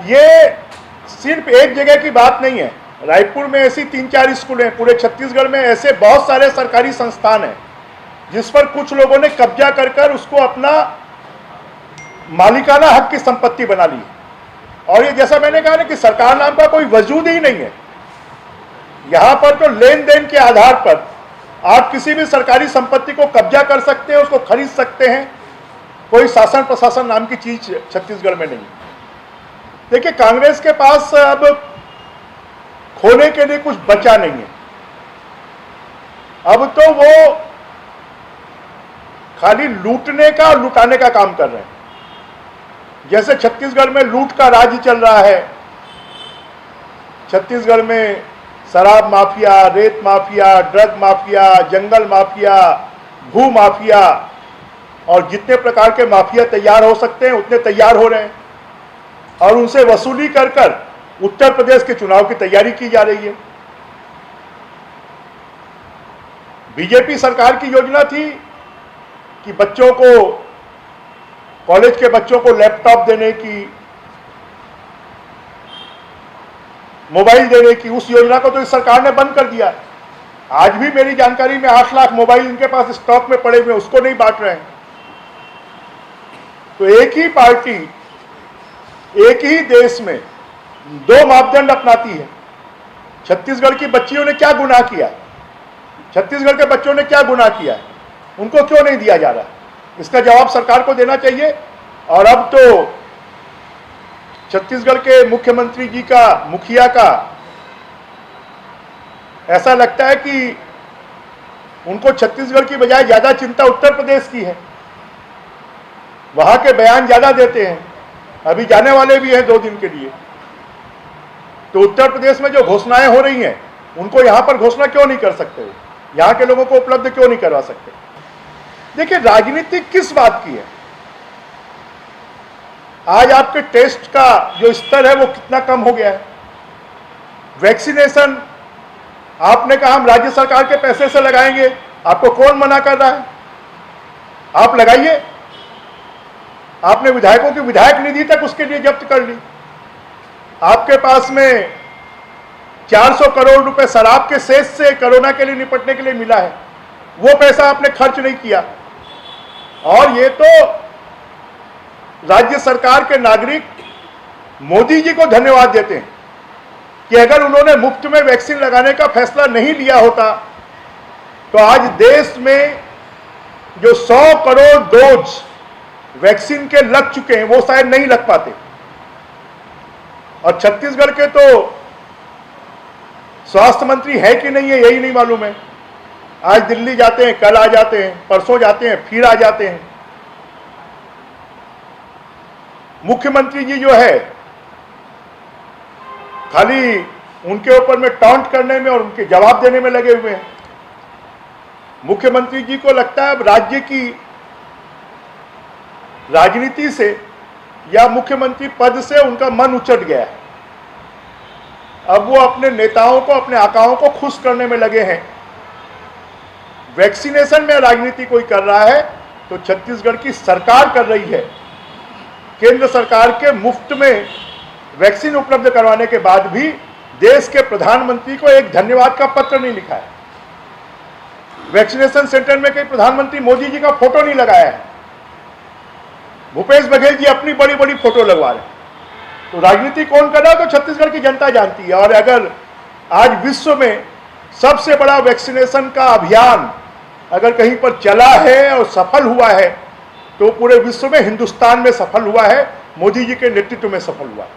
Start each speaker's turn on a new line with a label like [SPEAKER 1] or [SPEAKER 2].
[SPEAKER 1] ये सिर्फ एक जगह की बात नहीं है। रायपुर में ऐसी 3-4 स्कूल हैं, पूरे छत्तीसगढ़ में ऐसे बहुत सारे सरकारी संस्थान हैं जिस पर कुछ लोगों ने कब्जा कर कर उसको अपना मालिकाना हक की संपत्ति बना ली। और ये जैसा मैंने कहा ना कि सरकार नाम का कोई वजूद ही नहीं है। यहां पर तो लेन देन के आधार पर आप किसी भी सरकारी संपत्ति को कब्जा कर सकते हैं, उसको खरीद सकते हैं। कोई शासन प्रशासन नाम की चीज छत्तीसगढ़ में नहीं। देखिए, कांग्रेस के पास अब खोने के लिए कुछ बचा नहीं है। अब तो वो खाली लूटने का और लुटाने का काम कर रहे हैं। जैसे छत्तीसगढ़ में लूट का राज चल रहा है, छत्तीसगढ़ में शराब माफिया, रेत माफिया, ड्रग माफिया, जंगल माफिया, भू माफिया और जितने प्रकार के माफिया तैयार हो सकते हैं उतने तैयार हो रहे हैं और उनसे वसूली कर कर उत्तर प्रदेश के चुनाव की तैयारी की जा रही है। बीजेपी सरकार की योजना थी कि बच्चों को, कॉलेज के बच्चों को लैपटॉप देने की, मोबाइल देने की, उस योजना को तो इस सरकार ने बंद कर दिया। आज भी मेरी जानकारी में 8 लाख मोबाइल इनके पास स्टॉक में पड़े हुए, उसको नहीं बांट रहे हैं। तो एक ही पार्टी एक ही देश में 2 मापदंड अपनाती है। छत्तीसगढ़ की बच्चियों ने क्या गुनाह किया, छत्तीसगढ़ के बच्चों ने क्या गुनाह किया है, उनको क्यों नहीं दिया जा रहा? इसका जवाब सरकार को देना चाहिए। और अब तो छत्तीसगढ़ के मुख्यमंत्री जी का, मुखिया का ऐसा लगता है कि उनको छत्तीसगढ़ की बजाय ज्यादा चिंता उत्तर प्रदेश की है। वहां के बयान ज्यादा देते हैं, अभी जाने वाले भी हैं 2 दिन के लिए। तो उत्तर प्रदेश में जो घोषणाएं हो रही हैं उनको यहां पर घोषणा क्यों नहीं कर सकते, यहां के लोगों को उपलब्ध क्यों नहीं करवा सकते? देखिए, राजनीति किस बात की है? आज आपके टेस्ट का जो स्तर है वो कितना कम हो गया है। वैक्सीनेशन आपने कहा हम राज्य सरकार के पैसे से लगाएंगे, आपको कौन मना कर रहा है? आप लगाइए। आपने विधायकों की विधायक निधि तक उसके लिए जब्त कर ली। आपके पास में 400 करोड़ रुपए शराब के शेष से कोरोना के लिए निपटने के लिए मिला है, वो पैसा आपने खर्च नहीं किया। और ये तो राज्य सरकार के नागरिक मोदी जी को धन्यवाद देते हैं कि अगर उन्होंने मुफ्त में वैक्सीन लगाने का फैसला नहीं लिया होता तो आज देश में जो 100 करोड़ डोज वैक्सीन के लग चुके हैं वो शायद नहीं लग पाते। और छत्तीसगढ़ के तो स्वास्थ्य मंत्री है कि नहीं है यही नहीं मालूम है। आज दिल्ली जाते हैं, कल आ जाते हैं, परसों जाते हैं, फिर आ जाते हैं। मुख्यमंत्री जी जो है खाली उनके ऊपर में टॉन्ट करने में और उनके जवाब देने में लगे हुए हैं। मुख्यमंत्री जी को लगता है अब राज्य की राजनीति से या मुख्यमंत्री पद से उनका मन उचट गया है। अब वो अपने नेताओं को, अपने आकाओं को खुश करने में लगे हैं। वैक्सीनेशन में राजनीति कोई कर रहा है तो छत्तीसगढ़ की सरकार कर रही है। केंद्र सरकार के मुफ्त में वैक्सीन उपलब्ध करवाने के बाद भी देश के प्रधानमंत्री को एक धन्यवाद का पत्र नहीं लिखा है। वैक्सीनेशन सेंटर में कहीं प्रधानमंत्री मोदी जी का फोटो नहीं लगाया है। भूपेश बघेल जी अपनी बड़ी बड़ी फोटो लगवा रहे हैं। तो राजनीति कौन कर रहा है तो छत्तीसगढ़ की जनता जानती है। और अगर आज विश्व में सबसे बड़ा वैक्सीनेशन का अभियान अगर कहीं पर चला है और सफल हुआ है तो पूरे विश्व में हिंदुस्तान में सफल हुआ है, मोदी जी के नेतृत्व में सफल हुआ है।